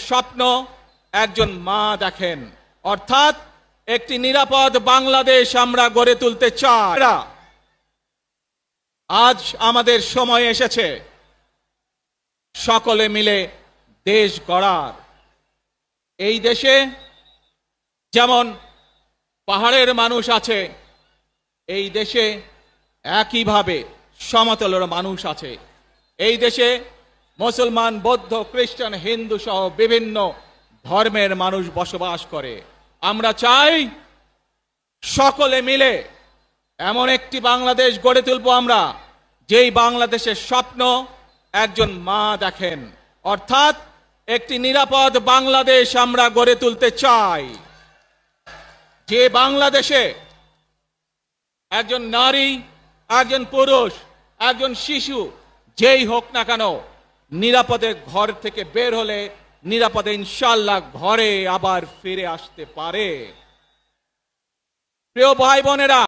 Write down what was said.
স্বপ্ন একজন মা দেখেন, অর্থাৎ একটি নিরাপদ বাংলাদেশ আমরা গড়ে তুলতে চাই। আজ আমাদের সময় এসেছে সকলে মিলে দেশ গড়ার। এই দেশে যেমন পাহাড়ের মানুষ আছে, এই দেশে একইভাবে সমতলের মানুষ আছে। এই দেশে মুসলমান, বৌদ্ধ, খ্রিস্টান, হিন্দু সহ বিভিন্ন ধর্মের মানুষ বসবাস করে। আমরা চাই সকলে মিলে এমন একটি বাংলাদেশ গড়ে তুলব আমরা, যেই বাংলাদেশের স্বপ্ন একজন মা দেখেন, অর্থাৎ একটি নিরাপদ বাংলাদেশ আমরা গড়ে তুলতে চাই। যে বাংলাদেশে একজন নারী, একজন পুরুষ, একজন শিশু যেই হোক না কেন নিরাপদে ঘর থেকে বের হলে নিরাপদে ইনশাআল্লাহ ঘরে আবার ফিরে আসতে পারে। প্রিয় ভাই বোনেরা,